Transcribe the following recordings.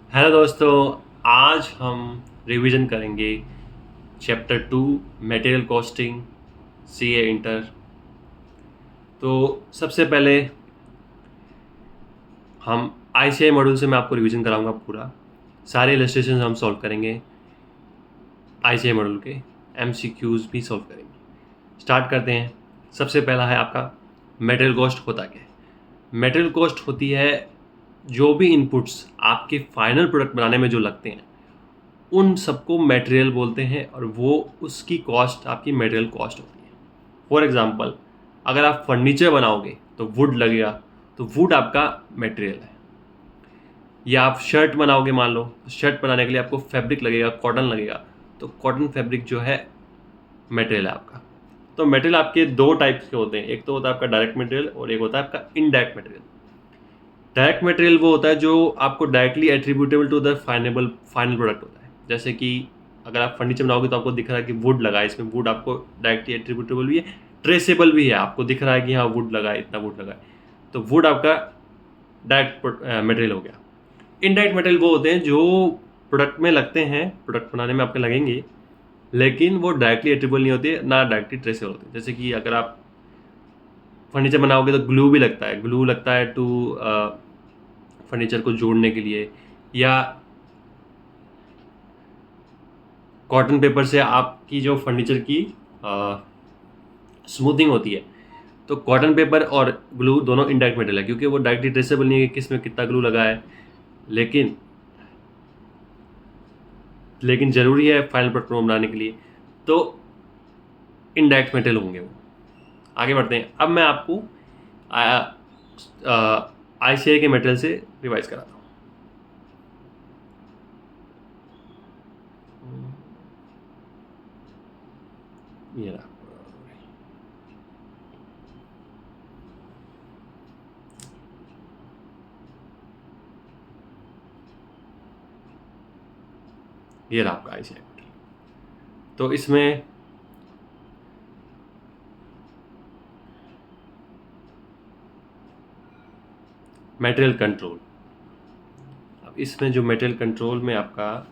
Hello दोस्तों, आज हम रिवीजन करेंगे chapter 2 material costing CA inter. तो सबसे पहले हम आईसीआई मॉड्यूल से मैं आपको रिवीजन कराऊंगा पूरा। सारे इलस्ट्रेशन हम सॉल्व करेंगे, आईसीआई मॉड्यूल के एमसीक्यूज भी सॉल्व करेंगे। स्टार्ट करते हैं। सबसे पहला है आपका मटेरियल कॉस्ट होता क्या है। मटेरियल कॉस्ट होती है जो भी इनपुट्स आपके फाइनल प्रोडक्ट बनाने में जो लगते हैं उन सबको मटेरियल बोलते हैं और वो उसकी कॉस्ट आपकी मटेरियल कॉस्ट होती है। फॉर एग्जांपल, अगर आप फर्नीचर बनाओगे तो वुड लगेगा, तो वुड आपका मटेरियल है। या आप शर्ट बनाओगे, मान लो तो शर्ट बनाने के लिए आपको फैब्रिक लगेगा, कॉटन लगेगा, तो कॉटन फैब्रिक जो है मटेरियल है आपका। तो मटेरियल आपके दो टाइप्स के होते हैं, एक तो होता है आपका डायरेक्ट मटेरियल और एक होता है आपका इनडायरेक्ट मटेरियल। डायरेक्ट मटेरियल वो होता है जो आपको directly attributable to the final product होता है। जैसे कि अगर आप फर्नीचर बनाओगे तो आपको दिख रहा है कि वुड लगा है, इसमें वुड आपको डायरेक्टली एट्रीब्यूटेबल भी है, ट्रेसेबल भी है, आपको दिख रहा है कि हाँ वुड लगा है, इतना वुड लगा है, तो वुड आपका डायरेक्ट मटेरियल हो गया। इनडायरेक्ट मटेरियल वो होते हैं जो प्रोडक्ट में लगते हैं, प्रोडक्ट बनाने में आपके लगेंगे, लेकिन वो डायरेक्टली एट्रीब्यूटेबल नहीं होते, ना डायरेक्टली ट्रेसेबल होते। जैसे कि अगर आप फर्नीचर बनाओगे तो ग्लू भी लगता है, ग्लू लगता है टू फर्नीचर को जोड़ने के लिए, या कॉटन पेपर से आपकी जो फर्नीचर की स्मूथिंग होती है। तो कॉटन पेपर और ग्लू दोनों इनडायरेक्ट मटेरियल है, क्योंकि वो डायरेक्टली ट्रेसेबल नहीं है कि किस में कितना ग्लू लगा है, लेकिन ज़रूरी है फाइनल प्रोडक्ट को बनाने के लिए, तो इनडायरेक्ट मटेरियल होंगे वो। आगे बढ़ते हैं। अब मैं आपको आईसीआई के मटेरियल से रिवाइज कराता हूँ। ये रहा, ये रहा आपका आईसीआई मटेरियल। तो इसमें मटेरियल कंट्रोल, अब इसमें जो मटेरियल कंट्रोल में आपका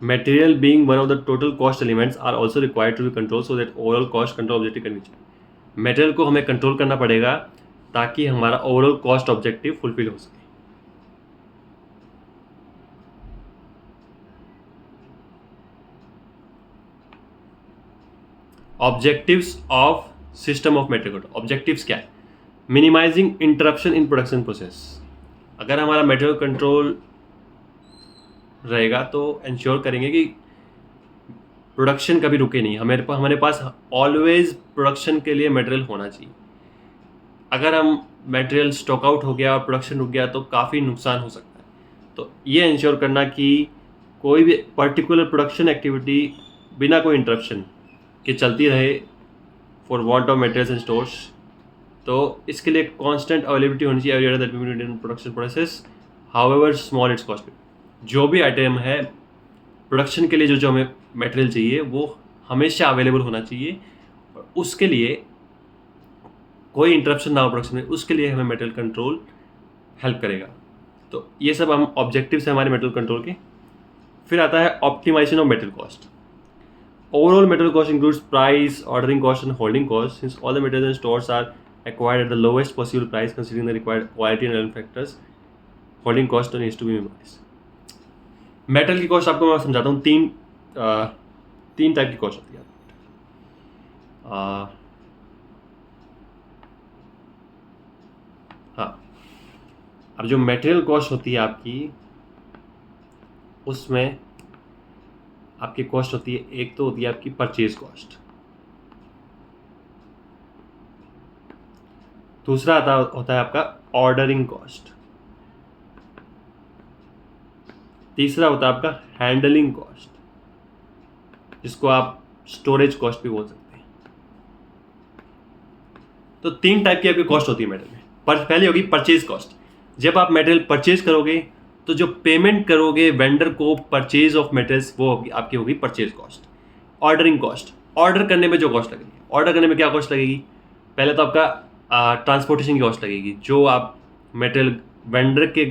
material being one of the total cost elements are also required to be controlled so that overall cost control objective can be achieved। Material को हमें कंट्रोल करना पड़ेगा ताकि हमारा ओवरऑल कॉस्ट ऑब्जेक्टिव फुलफिल हो सके। Objectives of system of material control, objectives क्या है? Minimising interruption in production process. अगर हमारा मटेरियल कंट्रोल रहेगा तो इंश्योर करेंगे कि प्रोडक्शन कभी रुके नहीं। हमारे पास ऑलवेज प्रोडक्शन के लिए मटेरियल होना चाहिए। अगर हम मटेरियल स्टॉक आउट हो गया और प्रोडक्शन रुक गया तो काफ़ी नुकसान हो सकता है। तो ये इंश्योर करना कि कोई भी पर्टिकुलर प्रोडक्शन एक्टिविटी बिना कोई इंटरप्शन के चलती रहे for want of materials and stores, तो इसके लिए कांस्टेंट अवेलेबिलिटी होनी चाहिए that in production process however small it's cost. जो भी आइटम है प्रोडक्शन के लिए जो हमें मटेरियल चाहिए वो हमेशा अवेलेबल होना चाहिए, और उसके लिए कोई इंटरप्शन ना हो प्रोडक्शन में, उसके लिए हमें मटेरियल कंट्रोल हेल्प करेगा। तो ये सब हम ऑब्जेक्टिव्स हैं हमारे मटेरियल कंट्रोल के। फिर आता है optimisation of material cost. Overall material cost includes price, ordering cost and holding cost since all the material and stores are acquired at the lowest possible price considering the required quality and other factors, holding cost needs to be minimized। Metal की cost आपको मैं समझाता हूँ। तीन type की cost होती है। हाँ, अब जो मटेरियल कॉस्ट होती है आपकी, उसमें आपकी कॉस्ट होती है, एक तो होती है आपकी परचेज कॉस्ट, दूसरा होता है आपका ऑर्डरिंग कॉस्ट, तीसरा होता है आपका हैंडलिंग कॉस्ट, जिसको आप स्टोरेज कॉस्ट भी बोल सकते हैं। तो तीन टाइप की आपकी कॉस्ट होती है मटेरियल में। पहले होगी परचेज कॉस्ट। जब आप मटेरियल परचेज करोगे तो जो पेमेंट करोगे वेंडर को परचेज ऑफ मटेरियल्स, वो होगी आपकी होगी purchase cost. Ordering cost, order करने में जो कॉस्ट लगेगी। ऑर्डर करने में क्या कॉस्ट लगेगी? पहले तो आपका ट्रांसपोर्टेशन की कॉस्ट लगेगी, जो आप मटेरियल वेंडर के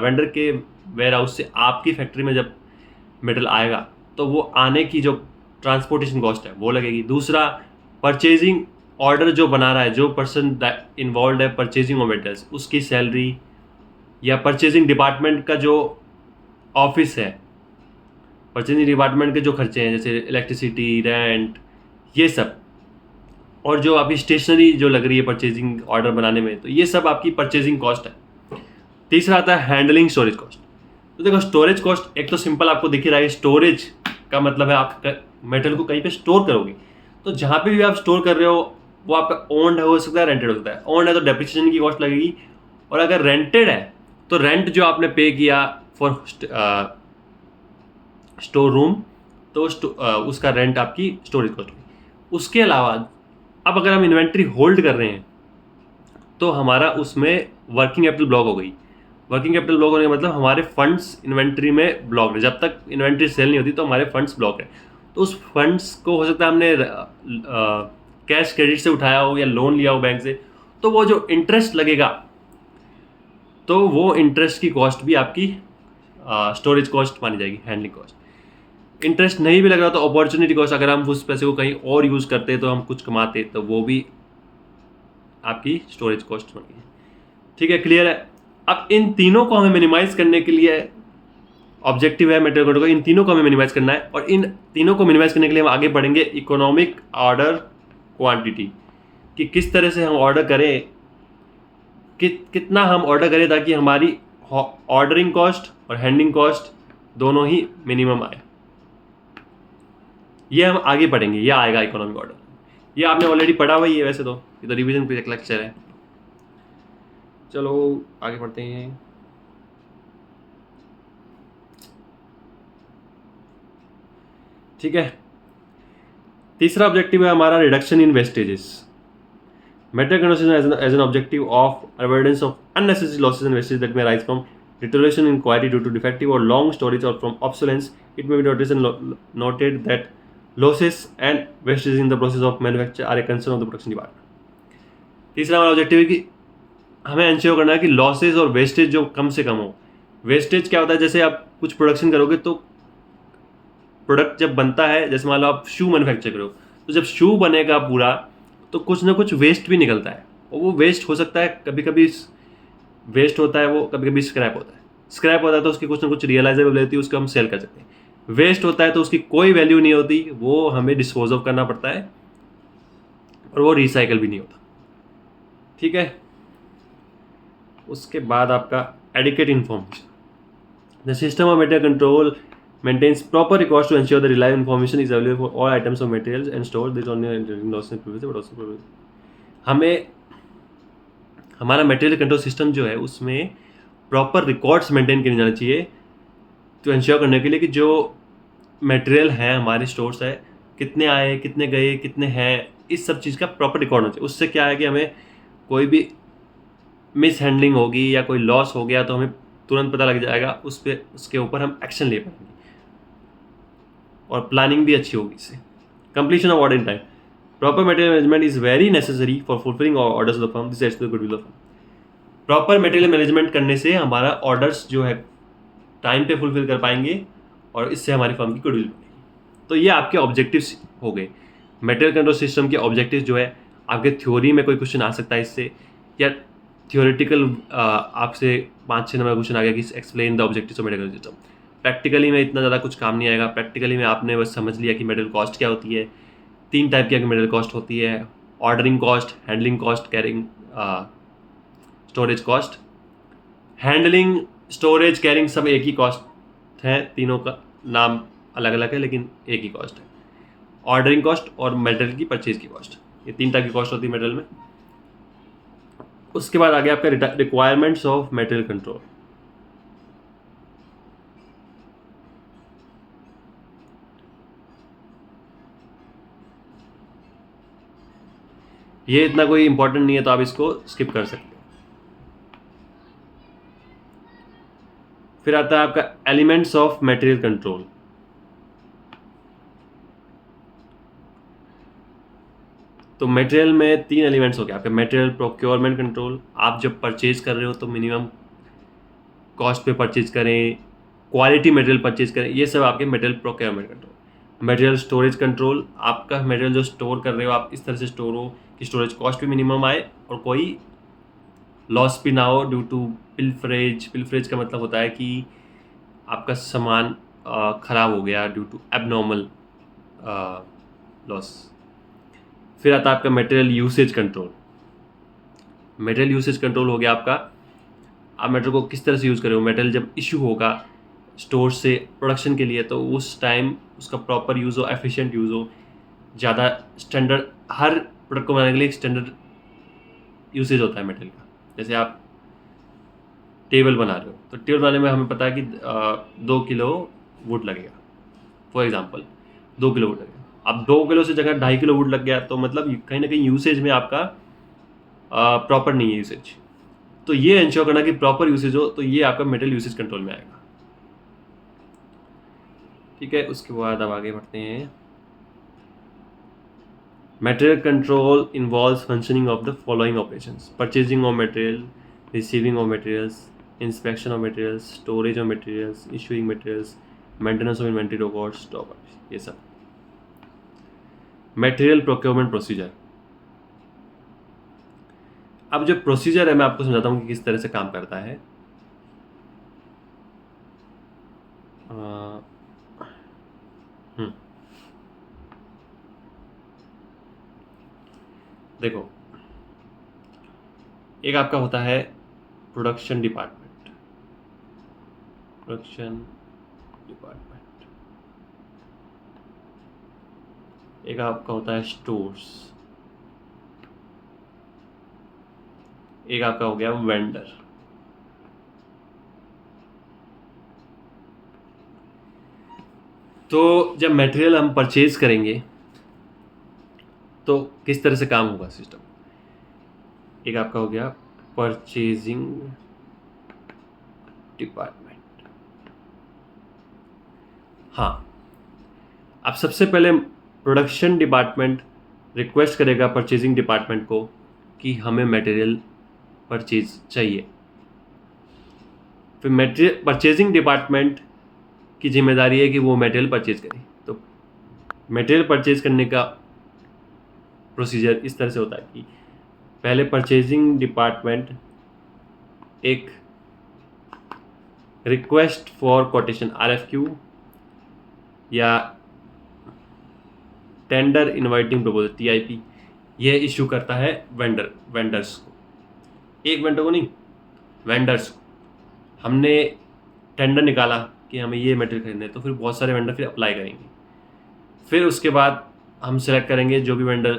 वेंडर के वेयर हाउस से आपकी फैक्ट्री में जब मटेरियल आएगा तो वो आने की जो ट्रांसपोर्टेशन कॉस्ट है वो लगेगी। दूसरा, परचेजिंग ऑर्डर जो बना रहा है, जो पर्सन इन्वॉल्व है परचेजिंग ऑफ मटेरियल्स, उसकी सैलरी, या परचेजिंग डिपार्टमेंट का जो ऑफिस है, परचेजिंग डिपार्टमेंट के जो खर्चे हैं जैसे इलेक्ट्रिसिटी, रेंट, ये सब, और जो आपकी स्टेशनरी जो लग रही है परचेजिंग ऑर्डर बनाने में, तो ये सब आपकी परचेजिंग कॉस्ट है। तीसरा आता है हैंडलिंग स्टोरेज कॉस्ट। तो देखो स्टोरेज कॉस्ट एक तो सिंपल आपको दिख ही रहा है, स्टोरेज का मतलब है आप मेटल को कहीं पे स्टोर करोगे, तो जहाँ पे भी आप स्टोर कर रहे हो वो आपका ओन्ड हो सकता है, रेंटेड हो सकता है। ओन्ड है तो डेप्रिसिएशन की कॉस्ट लगेगी, और अगर रेंटेड है तो रेंट जो आपने पे किया फॉर स्टोर रूम, तो उसका रेंट आपकी स्टोरेज कॉस्ट होगी। उसके अलावा अब अगर हम इन्वेंट्री होल्ड कर रहे हैं तो हमारा उसमें वर्किंग कैपिटल ब्लॉक हो गई। वर्किंग कैपिटल ब्लॉक होने का मतलब हमारे फंड्स इन्वेंट्री में ब्लॉक है, जब तक इन्वेंट्री सेल नहीं होती तो हमारे फंड्स ब्लॉक है। तो उस फंड्स को हो सकता है हमने कैश क्रेडिट से उठाया हो या लोन लिया हो बैंक से, तो वो जो इंटरेस्ट लगेगा तो वो इंटरेस्ट की कॉस्ट भी आपकी स्टोरेज कॉस्ट मानी जाएगी, हैंडलिंग कॉस्ट। इंटरेस्ट नहीं भी लग रहा तो अपॉर्चुनिटी कॉस्ट, अगर हम उस पैसे को कहीं और यूज़ करते तो हम कुछ कमाते, तो वो भी आपकी स्टोरेज कॉस्ट बनी है। ठीक है, क्लियर है। अब इन तीनों को हमें मिनिमाइज करने के लिए ऑब्जेक्टिव है मटेरियल कंट्रोल का, इन तीनों को हमें मिनिमाइज करना है, और इन तीनों को मिनिमाइज करने के लिए हम आगे बढ़ेंगे इकोनॉमिक ऑर्डर क्वांटिटी, कि किस तरह से हम ऑर्डर करें, कितना हम ऑर्डर करें ताकि हमारी ऑर्डरिंग कॉस्ट और हैंडलिंग कॉस्ट दोनों ही मिनिमम आए। ये हम आगे पढ़ेंगे, ये आएगा इकोनॉमिक ऑर्डर। ये आपने ऑलरेडी पढ़ा हुआ ही है वैसे तो, ये तो रिवीजन पे एक लेक्चर है। चलो आगे बढ़ते हैं। ठीक है, तीसरा ऑब्जेक्टिव है हमारा reduction in wastages. Material conservation as an objective of avoidance of unnecessary losses and wastage that may rise from deterioration in quality due to defective or long storage or from obsolescence. It may be noted that losses and wastage in the process of manufacture are a concern of the production department. तीसरा हमारा objective है कि हमें ensure करना है कि losses और wastage जो कम से कम हो। वेस्टेज क्या होता है, जैसे आप कुछ प्रोडक्शन करोगे तो प्रोडक्ट जब बनता है, जैसे मान लो आप शू मैन्युफैक्चर करो, तो जब शू बनेगा पूरा तो कुछ ना कुछ वेस्ट भी निकलता है, और वो वेस्ट हो सकता है कभी कभी वेस्ट होता है, वो कभी कभी स्क्रैप होता है। स्क्रैप होता है तो उसकी कुछ ना कुछ रियलाइजेबल रहती है, उसको हम सेल कर सकते हैं। वेस्ट होता है तो उसकी कोई वैल्यू नहीं होती, वो हमें डिस्पोज ऑफ करना पड़ता है, और वो रिसाइकल भी नहीं होता। ठीक है, उसके बाद आपका adequate information. The system of material control maintains proper records to ensure the reliable information is available for all items of materials and stored. This only loss and privilege but also हमें हमारा material control system जो है उसमें proper records maintain किए जाना चाहिए, तो ensure करने के लिए कि जो मटेरियल है हमारे स्टोर्स है, कितने आए, कितने गए, कितने हैं, इस सब चीज़ का प्रॉपर रिकॉर्ड होना चाहिए। उससे क्या है कि हमें कोई भी मिस हैंडलिंग होगी या कोई लॉस हो गया तो हमें तुरंत पता लग जाएगा, उसके ऊपर हम एक्शन ले पाएंगे, और प्लानिंग भी अच्छी होगी इससे। Completion of order in time. Proper material management is very necessary for fulfilling orders of the firm. This aids to the goodwill of firm. Proper material management करने से हमारा ऑर्डर्स जो है टाइम पे फुलफिल कर पाएंगे, और इससे हमारी फर्म की गुडविल बनेगी। तो ये आपके ऑब्जेक्टिव्स हो गए। मटेरियल कंट्रोल सिस्टम के ऑब्जेक्टिव्स जो है, आपके थ्योरी में कोई क्वेश्चन आ सकता है इससे, या थियोरेटिकल आपसे 5-6 नंबर क्वेश्चन आ गया कि explain the objectives of material system. Practically में इतना ज़्यादा कुछ काम नहीं आएगा। प्रैक्टिकली में आपने बस समझ लिया कि मटेरियल कॉस्ट क्या होती है। 3 टाइप की मटेरियल कॉस्ट होती है, ordering cost, handling cost, carrying storage cost. Handling, storage, carrying सब एक ही कॉस्ट है, तीनों का नाम अलग अलग है लेकिन एक ही कॉस्ट है। ऑर्डरिंग कॉस्ट और मटेरियल की परचेज की कॉस्ट, ये 3 टाइप की कॉस्ट होती है मटेरियल में। उसके बाद आ गया आपका रिक्वायरमेंट्स ऑफ मटेरियल कंट्रोल। ये इतना कोई इंपॉर्टेंट नहीं है तो आप इसको स्किप कर सकते हो। फिर आता है आपका एलिमेंट्स ऑफ मटेरियल कंट्रोल। तो मटेरियल में 3 एलिमेंट्स हो गए आपके। मटेरियल प्रोक्योरमेंट कंट्रोल, आप जब परचेज कर रहे हो तो मिनिमम कॉस्ट पे परचेज करें, क्वालिटी मटेरियल परचेज करें, ये सब आपके material procurement control. Material storage control, आपका मटेरियल जो स्टोर कर रहे हो आप इस तरह से स्टोर हो कि स्टोरेज कॉस्ट भी मिनिमम आए और कोई लॉस भी ना हो ड्यू टू पिलफरेज। पिलफरेज का मतलब होता है कि आपका सामान ख़राब हो गया ड्यू टू एबनॉर्मल लॉस। फिर आता है आपका material usage control. Material usage control हो गया आपका, आप मटेरियल को किस तरह से यूज़ कर रहे हो। मटेरियल जब इशू होगा स्टोर से प्रोडक्शन के लिए तो उस टाइम उसका प्रॉपर यूज़ हो, एफिशिएंट यूज़ हो, ज़्यादा स्टैंडर्ड, हर प्रोडक्ट को बनाने के लिए एक स्टैंडर्ड यूसेज होता है मटेरियल का। जैसे आप टेबल बना रहे हो तो टेबल बनाने में हमें पता है कि 2 किलो वुड लगेगा, फॉर एग्जांपल 2 किलो वुड लगेगा। अब 2 किलो से जगह 2.5 किलो वुड लग गया तो मतलब कहीं ना कहीं यूसेज में आपका प्रॉपर नहीं है यूसेज। तो ये इंश्योर करना कि प्रॉपर यूसेज हो, तो ये आपका मटेरियल यूसेज कंट्रोल में आएगा। ठीक है, उसके बाद अब आगे बढ़ते हैं। Material control involves functioning of the following operations: purchasing of material, receiving of materials, inspection of materials, storage of materials, issuing materials, maintenance of inventory records, stock, ये सब। Material procurement procedure. अब जो प्रोसीजर है मैं आपको समझाता हूँ कि किस तरह से काम करता है। देखो, एक आपका होता है प्रोडक्शन डिपार्टमेंट। एक आपका होता है स्टोर्स। एक आपका हो गया वेंडर। तो जब मटेरियल हम परचेज करेंगे तो किस तरह से काम होगा सिस्टम। एक आपका हो गया परचेजिंग डिपार्टमेंट। हाँ, अब सबसे पहले प्रोडक्शन डिपार्टमेंट रिक्वेस्ट करेगा परचेजिंग डिपार्टमेंट को कि हमें मटेरियल परचेज चाहिए। फिर मटेरियल परचेजिंग डिपार्टमेंट की जिम्मेदारी है कि वो मटेरियल परचेज करे। तो मटेरियल परचेज करने का प्रोसीजर इस तरह से होता है कि पहले परचेजिंग डिपार्टमेंट एक रिक्वेस्ट फॉर कोटेशन RFQ या टेंडर इनवाइटिंग प्रपोजल TIP ये इशू करता है वेंडर्स को। एक वेंडर को नहीं, वेंडर्स को। हमने टेंडर निकाला कि हमें ये मटेरियल खरीदना है तो फिर बहुत सारे वेंडर फिर अप्लाई करेंगे। फिर उसके बाद हम सेलेक्ट करेंगे जो भी वेंडर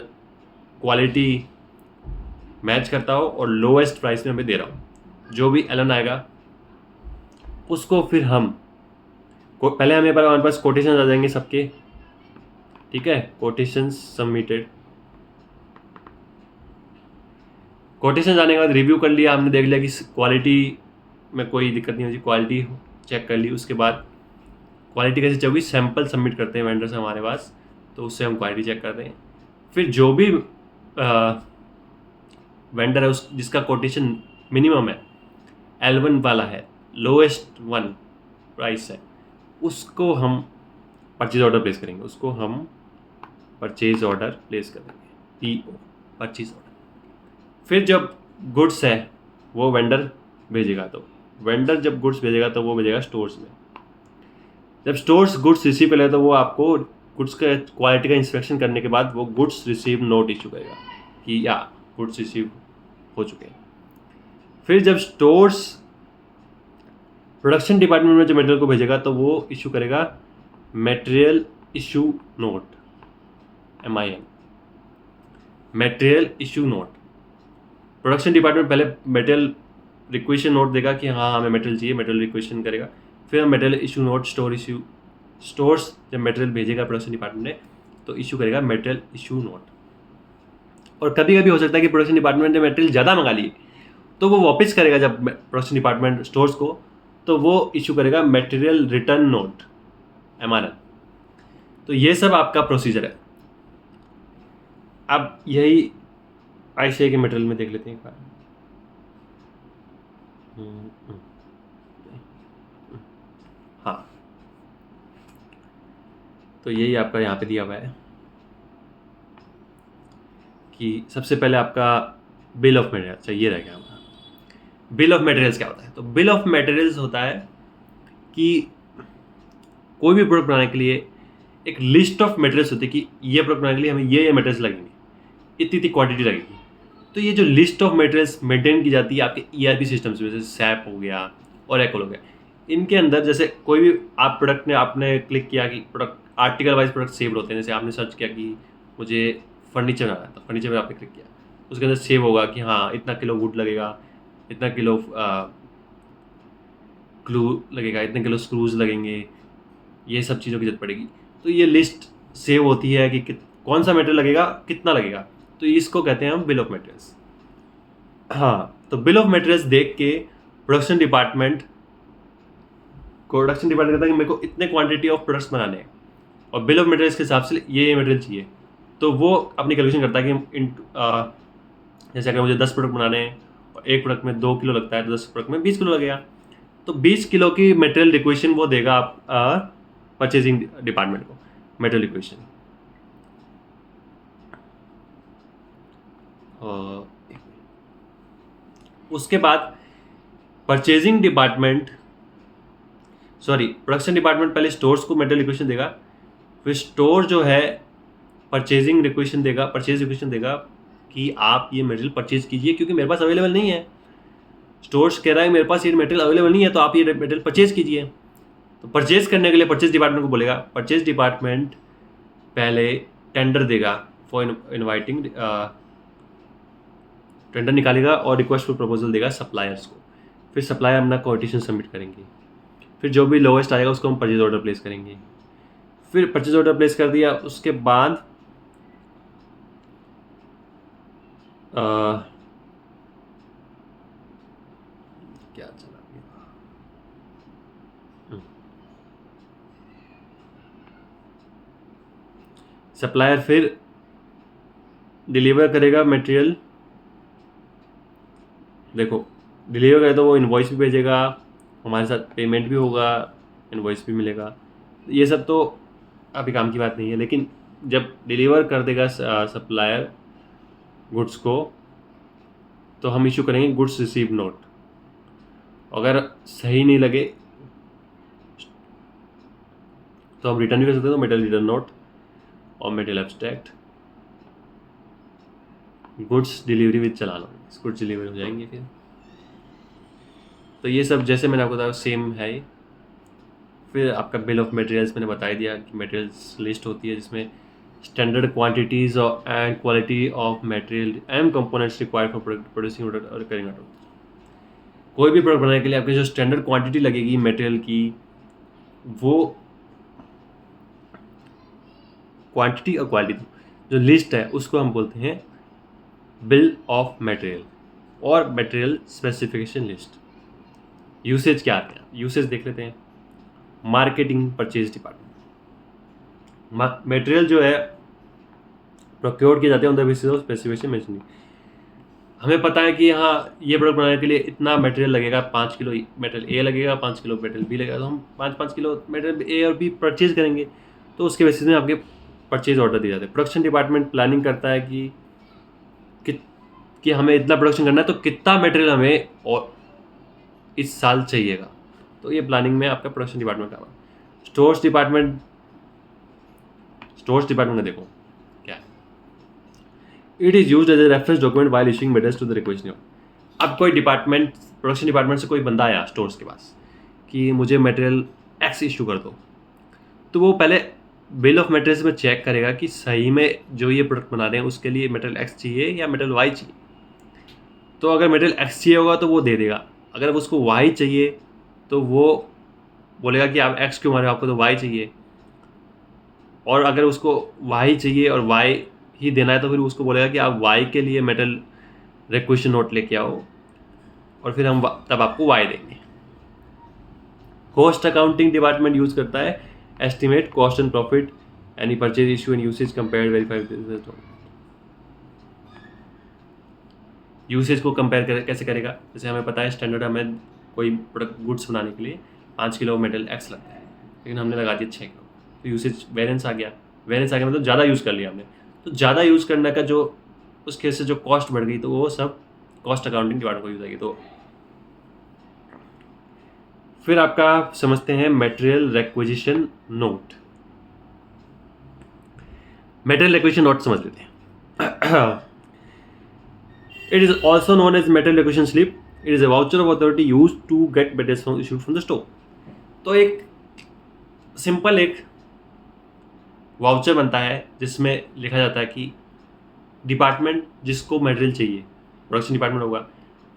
क्वालिटी मैच करता हो और लोएस्ट प्राइस में हमें दे रहा हूँ। जो भी एलन आएगा उसको फिर हम पहले हमारे पास कोटेशन आ जाएंगे सबके। ठीक है, कोटेशन सबमिटेड। कोटेशन आने के बाद रिव्यू कर लिया, हमने देख लिया कि क्वालिटी में कोई दिक्कत नहीं होगी, क्वालिटी चेक कर ली। उसके बाद क्वालिटी कैसे चेक होगी, सैंपल सबमिट करते हैं वेंडर से हमारे पास, तो उससे हम क्वालिटी चेक करते हैं। फिर जो भी वेंडर है उस जिसका कोटेशन मिनिमम है, L1 वाला है, लोएस्ट वन प्राइस है, उसको हम परचेज ऑर्डर प्लेस करेंगे। उसको हम परचेज ऑर्डर प्लेस करेंगे, PO, परचेज ऑर्डर। फिर जब गुड्स है वो वेंडर भेजेगा, तो वेंडर जब गुड्स भेजेगा तो वो भेजेगा स्टोर्स में। जब स्टोर्स गुड्स रिसीव करेगा तो वो आपको गुड्स का क्वालिटी का इंस्पेक्शन करने के बाद वो गुड्स रिसीव नोट इशू करेगा कि या गुड्स रिसीव हो चुके हैं। फिर जब स्टोर्स प्रोडक्शन डिपार्टमेंट में जो मटेरियल को भेजेगा तो वो इशू करेगा material issue note, MIN, material issue note. Production department पहले मटेरियल रिक्वेशन नोट देगा कि हाँ हमें मटेरियल चाहिए, मटेरियल रिक्वेशन करेगा। फिर हम मटेरियल इशू नोट स्टोर्स जब मटेरियल भेजेगा प्रोडक्शन डिपार्टमेंट ने तो इशू करेगा मटेरियल इशू नोट। और कभी कभी हो सकता है कि प्रोडक्शन डिपार्टमेंट ने मटेरियल ज़्यादा मंगा ली तो वो वापस करेगा जब प्रोडक्शन डिपार्टमेंट स्टोर्स को, तो वो इशू करेगा मटेरियल रिटर्न नोट, MRN। तो ये सब आपका प्रोसीजर है। अब यही आईसीआई के मटेरियल में देख लेते हैं एक बार। हाँ, तो यही आपका यहाँ पे दिया हुआ है कि सबसे पहले आपका बिल ऑफ मटेरियल। अच्छा, ये रह गया हमारा बिल ऑफ मटेरियल्स। क्या होता है? तो बिल ऑफ मटेरियल्स होता है कि कोई भी प्रोडक्ट बनाने के लिए एक लिस्ट ऑफ मटेरियल्स होती है कि ये प्रोडक्ट बनाने के लिए हमें ये मटेरियल्स लगेंगे, इतनी क्वांटिटी लगेगी। तो ये जो लिस्ट ऑफ मटेरियल्स मेंटेन की जाती है आपके ईआरपी सिस्टम्स में, जैसे सैप हो गया और एकल हो गया, इनके अंदर जैसे कोई भी आप प्रोडक्ट ने आपने क्लिक किया कि product article wise product saved होते हैं। जैसे आपने सर्च किया कि मुझे फर्नीचर बनाना है, तो फर्नीचर में आपने क्लिक किया, उसके अंदर सेव होगा कि हाँ इतना किलो वुड लगेगा, इतना किलो ग्लू लगेगा, इतने किलो स्क्रूज लगेंगे, ये सब चीज़ों की जरूरत पड़ेगी। तो ये लिस्ट सेव होती है कि कौन सा मटेरियल लगेगा, कितना लगेगा। तो इसको कहते हैं हम बिल ऑफ मटेरियल्स। हाँ, तो बिल ऑफ मटेरियल्स देख के प्रोडक्शन डिपार्टमेंट कहता है कि मेरे को इतने क्वांटिटी ऑफ प्रोडक्ट्स बनाने हैं और बिल ऑफ मटेरियल्स के हिसाब से ये मटेरियल चाहिए। तो वो अपनी कैलकुलेशन करता है कि जैसे अगर मुझे 10 प्रोडक्ट बनाने हैं और एक प्रोडक्ट में 2 किलो लगता है, तो 10 प्रोडक्ट में 20 किलो लगेगा। तो 20 किलो की मटेरियल रिक्वेशन वो देगा आप परचेजिंग डिपार्टमेंट को, मटेरियल रिक्वेशन। उसके बाद परचेजिंग डिपार्टमेंट प्रोडक्शन डिपार्टमेंट पहले स्टोर्स को मटेरियल रिक्वेशन देगा, फिर स्टोर जो है परचेज रिक्वेशन देगा कि आप ये मटेरियल परचेज कीजिए क्योंकि मेरे पास अवेलेबल नहीं है। स्टोर्स कह रहा है मेरे पास ये मटेरियल अवेलेबल नहीं है, तो आप ये मटेरियल परचेज कीजिए। तो परचेज करने के लिए परचेज डिपार्टमेंट को बोलेगा। परचेज डिपार्टमेंट पहले टेंडर देगा फॉर इनवाइटिंग, टेंडर निकालेगा और रिक्वेस्ट फॉर प्रपोजल देगा सप्लायर्स को। फिर सप्लायर अपना कोटेशन सबमिट करेंगे, फिर जो भी लोएस्ट आएगा उसको हम परचेज ऑर्डर प्लेस करेंगे। फिर परचेज ऑर्डर प्लेस कर दिया, उसके बाद क्या चला गया, सप्लायर फिर डिलीवर करेगा मटेरियल। देखो, डिलीवर करे तो वो इनवॉइस भी भेजेगा, हमारे साथ पेमेंट भी होगा, इनवॉइस भी मिलेगा। ये सब तो अभी काम की बात नहीं है, लेकिन जब डिलीवर कर देगा सप्लायर गुड्स को, तो हम इशू करेंगे गुड्स रिसीव नोट। अगर सही नहीं लगे तो हम रिटर्न भी कर सकते हैं। तो मटेरियल रिटर्न नोट और material abstract, goods delivery with challan, goods delivery हो जाएंगे फिर। तो ये सब जैसे मैंने आपको बताया सेम है। फिर आपका बिल ऑफ मटेरियल्स मैंने बता दिया कि मटेरियल्स लिस्ट होती है जिसमें standard quantities and quality of material and components required for producing और रिपेयरिंग ऑर्डर। कोई भी प्रोडक्ट बनाने के लिए आपकी जो स्टैंडर्ड क्वांटिटी लगेगी मटेरियल की, वो क्वांटिटी और क्वालिटी जो लिस्ट है उसको हम बोलते हैं बिल ऑफ मटेरियल और मटेरियल स्पेसिफिकेशन लिस्ट। यूसेज क्या आते हैं, यूसेज देख लेते हैं। मार्केटिंग, परचेज डिपार्टमेंट, मटेरियल जो है प्रोक्योर किए जाते हैं on the basis of specification mentioning. हमें पता है कि हाँ ये प्रोडक्ट बनाने के लिए इतना मटेरियल लगेगा, 5 किलो मटेरियल ए लगेगा, 5 किलो मटेरियल बी लगेगा, तो हम 5-5 किलो मटेरियल ए और बी परचेज करेंगे। तो उसके बेसिस में आपके परचेज ऑर्डर दिए जाते हैं। प्रोडक्शन डिपार्टमेंट प्लानिंग करता है कि हमें इतना प्रोडक्शन करना है तो कितना मटेरियल हमें और इस साल चाहिएगा। तो ये प्लानिंग में आपका प्रोडक्शन डिपार्टमेंट का काम है। स्टोर्स डिपार्टमेंट में देखो क्या है, it is used as a reference document while issuing materials to the request. अब कोई डिपार्टमेंट, प्रोडक्शन डिपार्टमेंट से कोई बंदा आया स्टोर्स के पास कि मुझे मटेरियल एक्स इशू कर दो, तो वो पहले बिल ऑफ मटेरियल्स में चेक करेगा कि सही में जो ये प्रोडक्ट बना रहे हैं उसके लिए मटेरियल एक्स चाहिए या मटेरियल वाई चाहिए। तो अगर मटेरियल एक्स चाहिए होगा तो वो दे देगा, अगर उसको वाई चाहिए तो वो बोलेगा कि आप एक्स क्यों मारे, आपको तो वाई चाहिए। और अगर उसको वाई चाहिए और वाई ही देना है तो फिर उसको बोलेगा कि आप वाई के लिए मटेरियल रिक्वेशन नोट लेके आओ और फिर हम तब आपको वाई देंगे। कॉस्ट अकाउंटिंग डिपार्टमेंट यूज़ करता है estimate cost and profit, any purchase issue and usage compare verified. Usage को कंपेयर कैसे करेगा, जैसे हमें पता है स्टैंडर्ड हमें कोई प्रोडक्ट गुड्स बनाने के लिए 5 किलो मेटल एक्स लगता है, लेकिन हमने लगा दिया 6 किलो, तो यूसेज वेरिएंस आ गया। वेरिएंस आ गया मतलब ज़्यादा यूज़ कर लिया हमने, तो ज़्यादा यूज़ करने का जो उस केस से जो कॉस्ट बढ़ गई, तो वो सब कॉस्ट अकाउंटिंग डिपार्टमेंट को यूज़ आएगी। तो फिर आपका समझते हैं material requisition note. Material requisition note समझ लेते हैं। It is also known as material requisition slip. It is a voucher of authority use to get material issued from the store. तो एक सिंपल एक वाउचर बनता है जिसमें लिखा जाता है कि डिपार्टमेंट जिसको मटेरियल चाहिए, प्रोडक्शन डिपार्टमेंट होगा।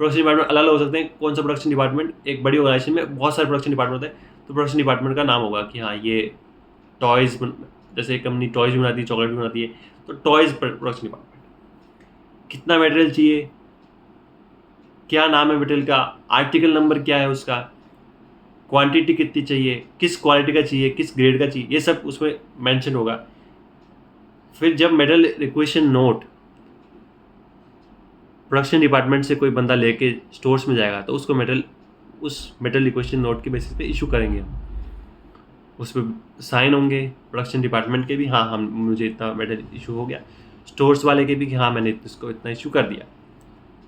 प्रोडक्शन डिपार्टमेंट अलग अलग हो सकते हैं। कौन सा प्रोडक्शन डिपार्टमेंट, एक बड़ी ऑर्गेनाइजेशन में बहुत सारे प्रोडक्शन डिपार्टमेंट होते हैं, तो प्रोडक्शन डिपार्टमेंट का नाम होगा कि हाँ ये टॉयज़, जैसे एक कंपनी टॉयज़ भी बनाती है, चॉकलेट भी बनाती है, तो टॉयज़ प्रोडक्शन डिपार्टमेंट। कितना मटेरियल चाहिए, क्या नाम है मटेरियल का, आर्टिकल नंबर क्या है उसका, क्वांटिटी कितनी चाहिए, किस क्वालिटी का चाहिए, किस ग्रेड का चाहिए, ये सब उसमें मेंशन होगा। फिर जब material requisition note production department से कोई बंदा लेके स्टोर्स में जाएगा, तो उसको उस मटेरियल रिक्वेजिशन नोट के बेसिस पे इशू करेंगे हम। उस पर साइन होंगे प्रोडक्शन डिपार्टमेंट के भी, हाँ हम मुझे इतना मटेरियल इशू हो गया, स्टोर्स वाले के भी कि हाँ मैंने इसको इतना इशू कर दिया,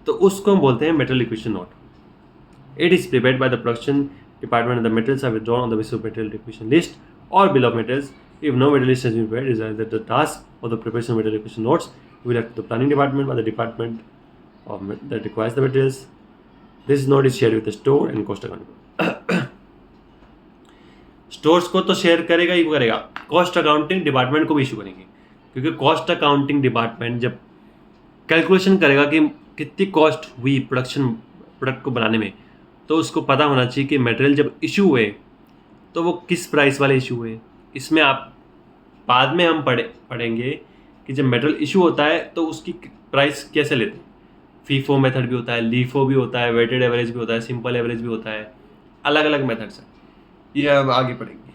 तो उसको हम बोलते हैं material requisition note. It is prepared by the production department and the materials are withdrawn on the basis of material requisition list और bill of materials. If no material list has been prepared, it is the task of the preparation of material requisition notes will be left to the planning department by the department that requires the materials. This note is shared with the store and cost accounting. Stores को तो share करेगा ही करेगा, cost accounting department को भी issue करेंगे, क्योंकि cost accounting department जब calculation करेगा कि कितनी कॉस्ट हुई प्रोडक्ट को बनाने में, तो उसको पता होना चाहिए कि मटेरियल जब इशू हुए तो वो किस प्राइस वाले इशू हुए। इसमें आप बाद में हम पढ़ेंगे कि जब मटेरियल इशू होता है तो उसकी प्राइस कैसे लेते हैं। फीफो मेथड भी होता है, लीफो भी होता है, वेटेड एवरेज भी होता है, सिंपल एवरेज भी होता है, अलग अलग मेथड्स हैं, ये हम आगे पढ़ेंगे।